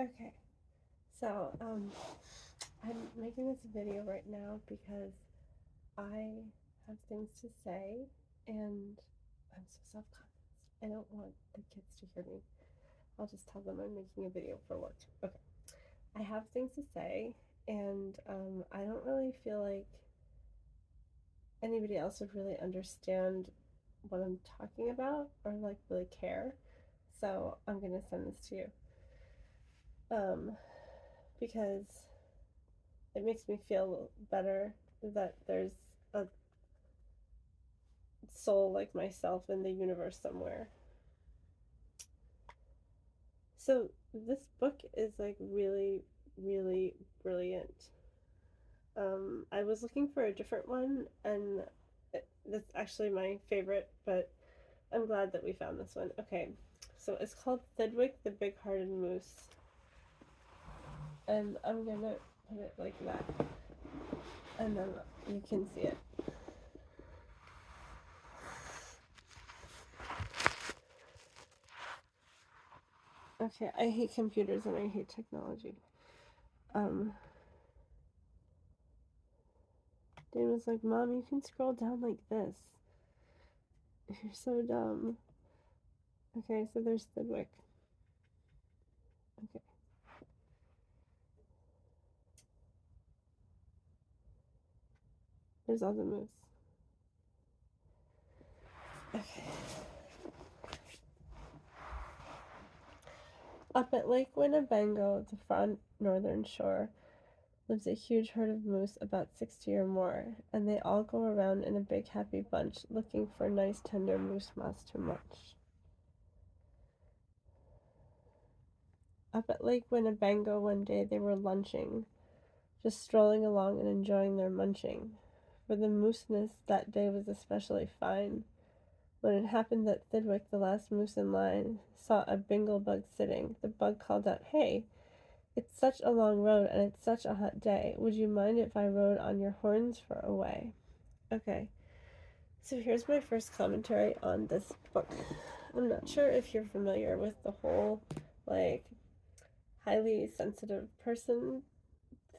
Okay, so I'm making this video right now because I have things to say and I'm so self conscious. I don't want the kids to hear me. I'll just tell them I'm making a video for work. Okay, I have things to say and I don't really feel like anybody else would really understand what I'm talking about or like really care. So I'm gonna send this to you. Um, because it makes me feel better that there's a soul like myself in the universe somewhere. So this book is like really, really brilliant. I was looking for a different one, and that's actually my favorite, but I'm glad that we found this one. Okay, so it's called Thidwick the Big Hearted Moose, and I'm gonna put it like that, and then you can see it. Okay, I hate computers and I hate technology. Um, Dan was like, Mom, you can scroll down like this. You're so dumb. Okay, so there's Thidwick. Okay. There's all the moves. Okay. Up at Lake Winnebago, the far northern shore, lives a huge herd of moose, about 60 or more, and they all go around in a big happy bunch looking for nice tender moose moss to munch. Up at Lake Winnebago one day they were lunching, just strolling along and enjoying their munching, for the mooseness that day was especially fine. When it happened that Thidwick, the last moose in line, saw a bingle bug sitting, the bug called out, Hey, it's such a long road and it's such a hot day. Would you mind if I rode on your horns for a way? Okay, so here's my first commentary on this book. I'm not sure if you're familiar with the whole, like, highly sensitive person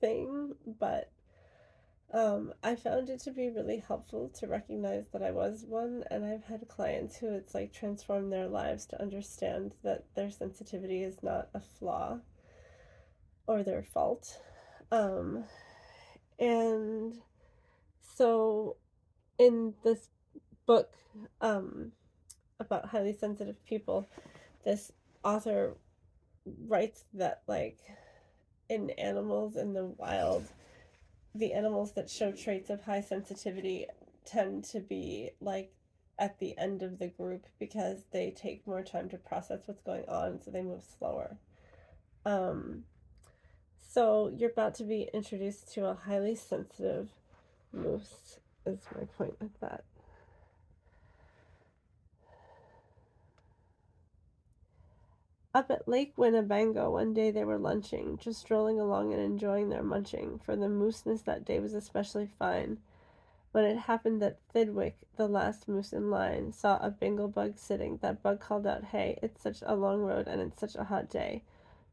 thing, but I found it to be really helpful to recognize that I was one, and I've had clients who it's like transformed their lives to understand that their sensitivity is not a flaw or their fault. Um, and so in this book about highly sensitive people, this author writes that, like, in animals in the wild, the animals that show traits of high sensitivity tend to be like at the end of the group because they take more time to process what's going on, so they move slower. Um, so you're about to be introduced to a highly sensitive moose, is my point with that. Up at Lake Winnebago one day they were lunching, just strolling along and enjoying their munching, for the mooseness that day was especially fine. When it happened that Thidwick, the last moose in line, saw a bingle bug sitting, that bug called out, Hey, it's such a long road and it's such a hot day.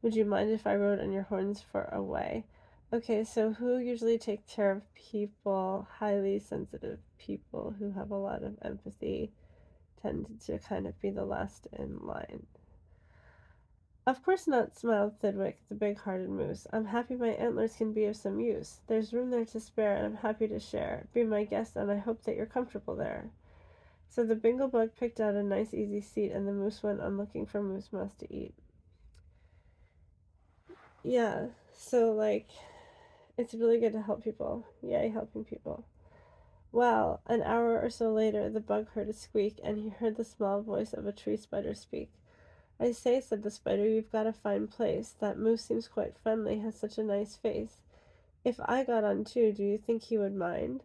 Would you mind if I rode on your horns for a way? Okay, so who usually takes care of people, highly sensitive people who have a lot of empathy, tend to kind of be the last in line. Of course not, smiled Thidwick, the big-hearted moose. I'm happy my antlers can be of some use. There's room there to spare, and I'm happy to share. Be my guest, and I hope that you're comfortable there. So the bingle bug picked out a nice easy seat, and the moose went on looking for moose moss to eat. Yeah, so, like, it's really good to help people. Yay, helping people. Well, an hour or so later, the bug heard a squeak, and he heard the small voice of a tree spider speak. I say, said the spider, you've got a fine place. That moose seems quite friendly, has such a nice face. If I got on too, do you think he would mind?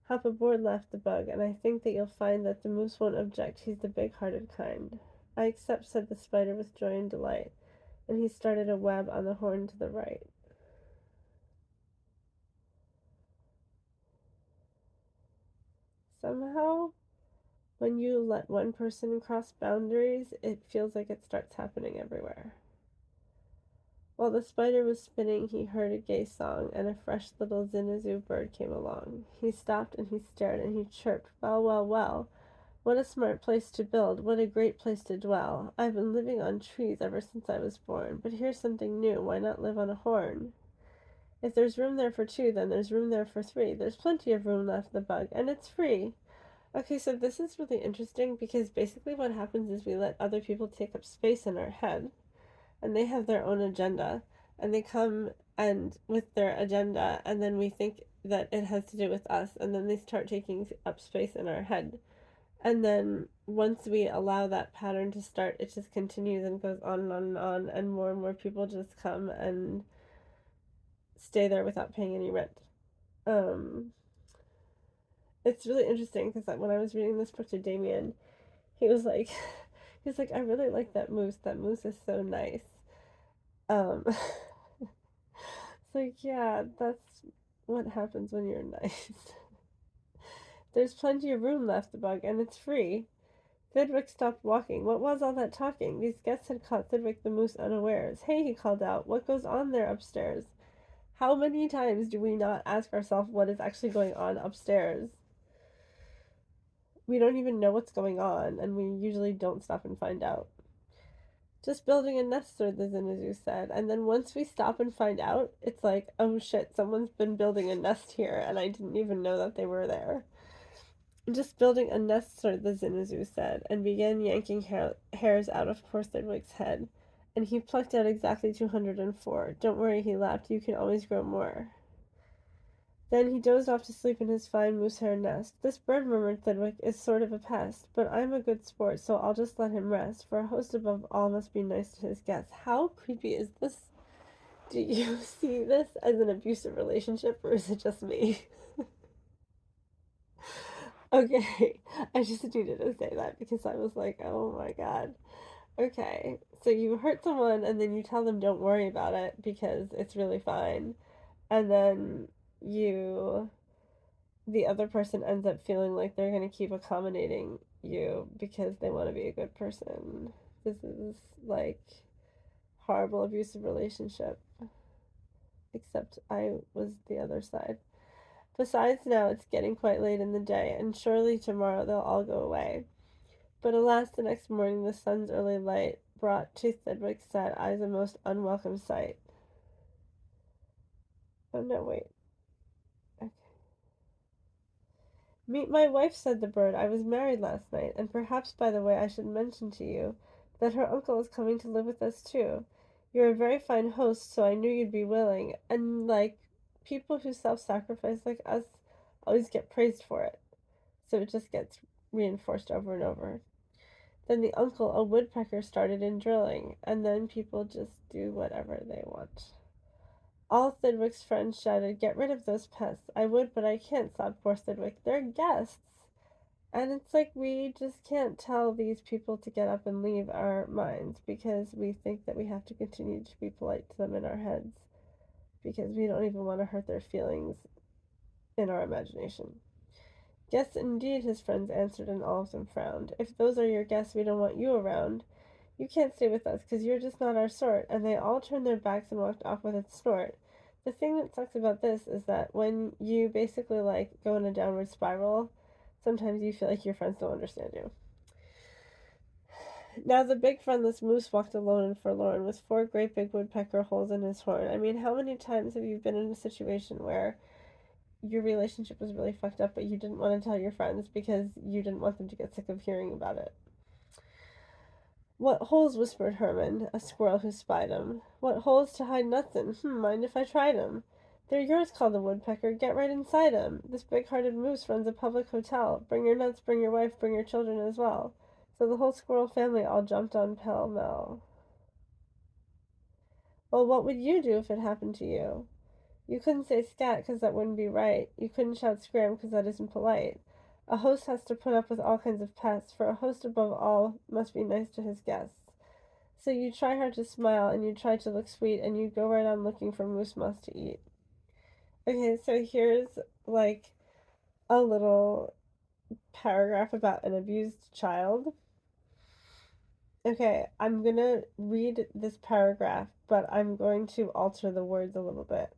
Hop aboard, laughed the bug, and I think that you'll find that the moose won't object. He's the big-hearted kind. I accept, said the spider with joy and delight, and he started a web on the horn to the right. Somehow, when you let one person cross boundaries, it feels like it starts happening everywhere. While the spider was spinning, he heard a gay song, and a fresh little zinazoo bird came along. He stopped and he stared and he chirped, "Well, well, well, what a smart place to build, what a great place to dwell. I've been living on trees ever since I was born, but here's something new, why not live on a horn? If there's room there for two, then there's room there for three. There's plenty of room," laughed the bug, "and it's free." Okay, so this is really interesting because basically what happens is we let other people take up space in our head, and they have their own agenda, and they come and with their agenda, and then we think that it has to do with us, and then they start taking up space in our head. And then once we allow that pattern to start, it just continues and goes on and on and more people just come and stay there without paying any rent. Um, it's really interesting because when I was reading this book to Damien, he was like, he's like, "I really like that moose. That moose is so nice." It's like, yeah, that's what happens when you're nice. There's plenty of room, laughed the bug, and it's free. Thidwick stopped walking. What was all that talking? These guests had caught Thidwick the moose unawares. "Hey," he called out, "what goes on there upstairs?" How many times do we not ask ourselves what is actually going on upstairs? We don't even know what's going on, and we usually don't stop and find out. "Just building a nest," Sir the Zinazoo said, and then once we stop and find out, it's like, oh shit, someone's been building a nest here, and I didn't even know that they were there. "Just building a nest," Sir the Zinazoo said, and began yanking hairs out of poor Thidwick's head, and he plucked out exactly 204. "Don't worry," he laughed, "you can always grow more." Then he dozed off to sleep in his fine moose-hair nest. "This bird," murmured Thidwick, "is sort of a pest, but I'm a good sport, so I'll just let him rest, for a host above all must be nice to his guests." How creepy is this? Do you see this as an abusive relationship, or is it just me? Okay, I just needed to say that because I was like, oh my god. Okay, so you hurt someone and then you tell them don't worry about it because it's really fine, and then you the other person ends up feeling like they're going to keep accommodating you because they want to be a good person. This is like horrible abusive relationship, except I was the other side. "Besides, now it's getting quite late in the day, and surely tomorrow they'll all go away." But alas, the next morning the sun's early light brought to Thidwick's sad eyes a most unwelcome sight. Oh no, wait. Okay. "Meet my wife," said the bird. "I was married last night, and perhaps, by the way, I should mention to you that her uncle is coming to live with us too. You're a very fine host, so I knew you'd be willing, and like people who self-sacrifice like us always get praised for it, so it just gets reinforced over and over." Then the uncle, a woodpecker, started in drilling, and then people just do whatever they want. All Thidwick's friends shouted, "Get rid of those pests." "I would, but I can't," sobbed poor Thidwick. "They're guests." And it's like we just can't tell these people to get up and leave our minds because we think that we have to continue to be polite to them in our heads because we don't even want to hurt their feelings in our imagination. "Guests indeed," his friends answered, and all of them frowned. "If those are your guests, we don't want you around. You can't stay with us because you're just not our sort." And they all turned their backs and walked off with a snort. The thing that sucks about this is that when you basically like go in a downward spiral, sometimes you feel like your friends don't understand you. Now the big friendless moose walked alone and forlorn with four great big woodpecker holes in his horn. I mean, how many times have you been in a situation where your relationship was really fucked up, but you didn't want to tell your friends because you didn't want them to get sick of hearing about it? "What holes?" whispered Herman, a squirrel who spied him. "What holes to hide nuts in? Mind if I tried 'em?" "They're yours," called the woodpecker. "Get right inside 'em. This big-hearted moose runs a public hotel. Bring your nuts, bring your wife, bring your children as well." So the whole squirrel family all jumped on pell-mell. Well, what would you do if it happened to you? You couldn't say scat because that wouldn't be right. You couldn't shout scram because that isn't polite. A host has to put up with all kinds of pests, for a host above all must be nice to his guests. So you try hard to smile, and you try to look sweet, and you go right on looking for moose moss to eat. Okay, so here's like a little paragraph about an abused child. Okay, I'm gonna read this paragraph, but I'm going to alter the words a little bit.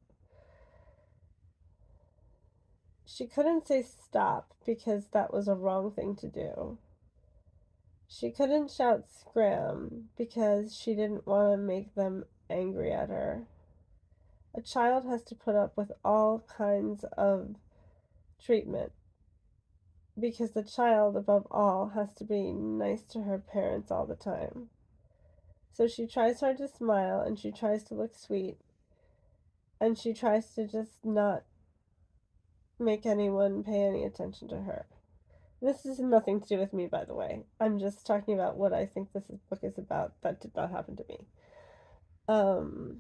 She couldn't say stop because that was a wrong thing to do. She couldn't shout scram because she didn't want to make them angry at her. A child has to put up with all kinds of treatment because the child, above all, has to be nice to her parents all the time. So she tries hard to smile and she tries to look sweet and she tries to just not make anyone pay any attention to her. This has nothing to do with me, by the way. I'm just talking about what I think this book is about. That did not happen to me. Um,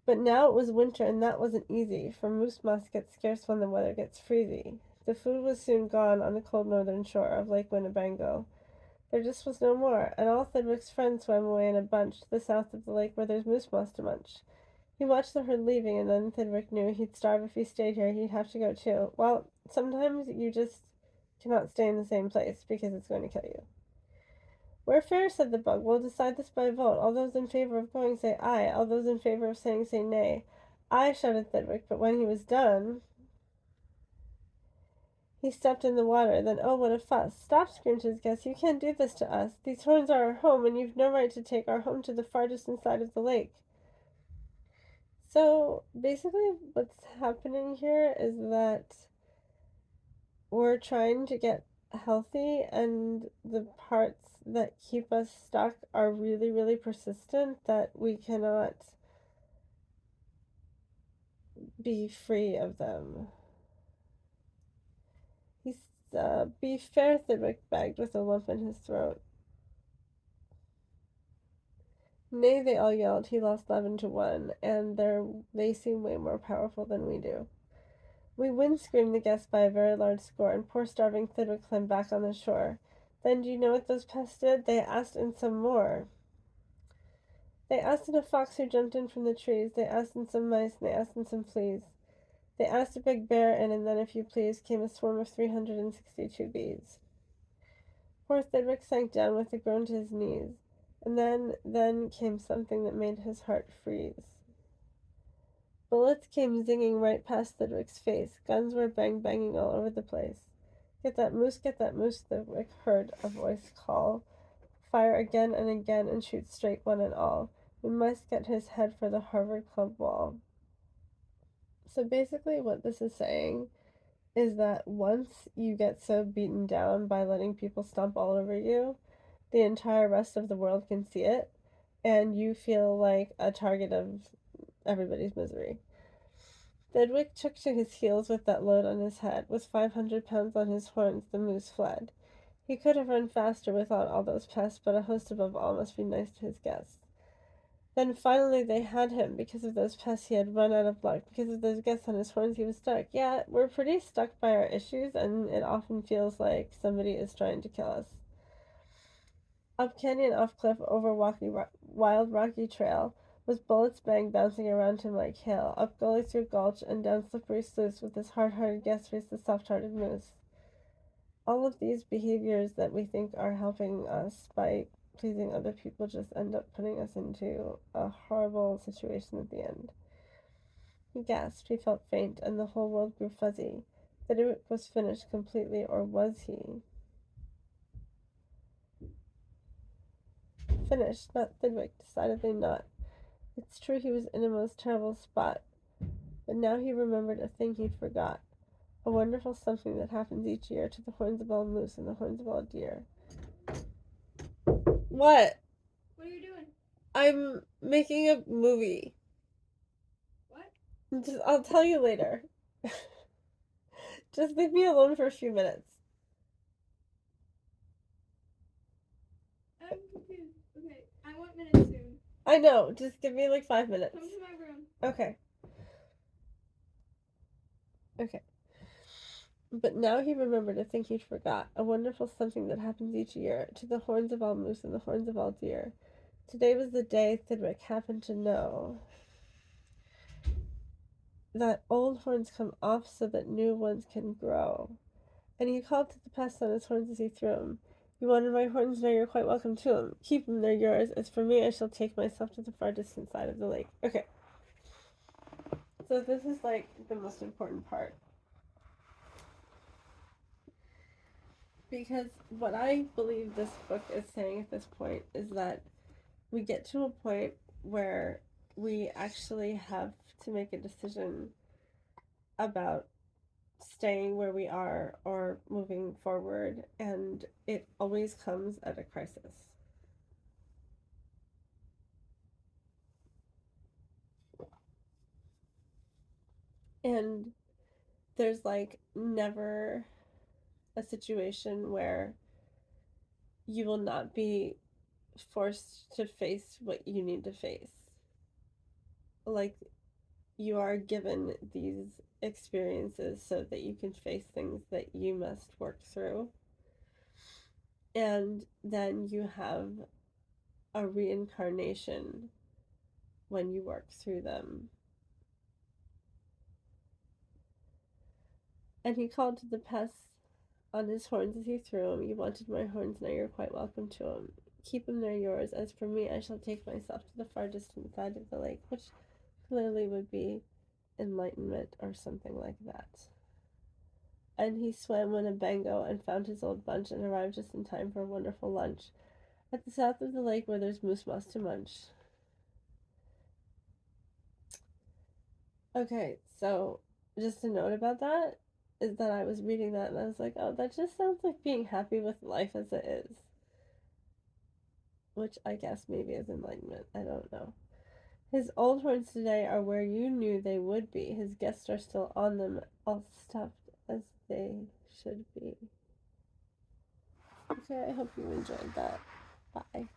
but now it was winter, and that wasn't easy, for moose moss gets scarce when the weather gets freezy. The food was soon gone on the cold northern shore of Lake Winnebago. There just was no more, and all Thedrick's friends swam away in a bunch to the south of the lake where there's moose moss to munch. He watched the herd leaving, and then Thedrick knew he'd starve if he stayed here. He'd have to go too. Well, sometimes you just cannot stay in the same place because it's going to kill you. We're fair, said the bug. We'll decide this by vote. All those in favor of going say aye. All those in favor of staying say nay. Aye, shouted Thedrick, but when he was done, he stepped in the water. Then, oh, what a fuss. Stop, screamed his guest. You can't do this to us. These horns are our home, and you've no right to take our home to the far distant side of the lake. So, basically, what's happening here is that we're trying to get healthy, and the parts that keep us stuck are really, really persistent that we cannot be free of them. He's, be fair, Thidwick begged with a lump in his throat. Nay, they all yelled. He lost 11-1, and they seem way more powerful than we do. We win, screamed the guests by a very large score, and poor starving Thidwick climbed back on the shore. Then do you know what those pests did? They asked in some more. They asked in a fox who jumped in from the trees. They asked in some mice, and they asked in some fleas. They asked a big bear, and then, if you please, came a swarm of 362 bees. Poor Thidwick sank down with a groan to his knees, and then came something that made his heart freeze. Bullets came zinging right past Thidwick's face. Guns were banging all over the place. Get that moose, Thidwick heard a voice call. Fire again and again and shoot straight one and all. We must get his head for the Harvard Club wall. So basically what this is saying is that once you get so beaten down by letting people stomp all over you, the entire rest of the world can see it, and you feel like a target of everybody's misery. Thedwick took to his heels with that load on his head. With 500 pounds on his horns, the moose fled. He could have run faster without all those pests, but a host above all must be nice to his guests. Then finally they had him. Because of those pests he had run out of luck. Because of those guests on his horns he was stuck. Yeah, we're pretty stuck by our issues, and it often feels like somebody is trying to kill us. Up canyon, off cliff, over wild rocky trail, with bullets bouncing around him like hail. Up gully through gulch, and down slippery sloughs, with his hard-hearted guest faced the soft-hearted moose. All of these behaviors that we think are helping us by pleasing other people just end up putting us into a horrible situation at the end. He gasped, he felt faint, and the whole world grew fuzzy. That it was finished completely, or was he? Finished, not Thidwick, decidedly not. It's true he was in a most terrible spot, but now he remembered a thing he'd forgot. A wonderful something that happens each year to the horns of all moose and the horns of all deer. What? What are you doing? I'm making a movie. What? I'll tell you later. Just leave me alone for a few minutes. I'm confused. Okay, I want minutes soon. I know, just give me like 5 minutes. Come to my room. Okay. Okay. But now he remembered a thing he'd forgot, a wonderful something that happens each year to the horns of all moose and the horns of all deer. Today was the day Thidwick happened to know that old horns come off so that new ones can grow. And he called to the pests on his horns as he threw them. You wanted my horns, now you're quite welcome to them. Keep them, they're yours. As for me, I shall take myself to the far distant side of the lake. Okay. So this is like the most important part. Because what I believe this book is saying at this point is that we get to a point where we actually have to make a decision about staying where we are or moving forward, and it always comes at a crisis. And there's like never a situation where you will not be forced to face what you need to face. Like, you are given these experiences so that you can face things that you must work through. And then you have a reincarnation when you work through them. And he called to the pests on his horns as he threw them. You wanted my horns, now you're quite welcome to them. Keep them, they're yours. As for me, I shall take myself to the far distant side of the lake, which clearly would be enlightenment or something like that. And he swam Winnebago and found his old bunch and arrived just in time for a wonderful lunch at the south of the lake where there's moose moss to munch. Okay, so just a note about that is that I was reading that and I was like, oh, that just sounds like being happy with life as it is. Which I guess maybe is enlightenment. I don't know. His old horns today are where you knew they would be. His guests are still on them, all stuffed as they should be. Okay, I hope you enjoyed that. Bye.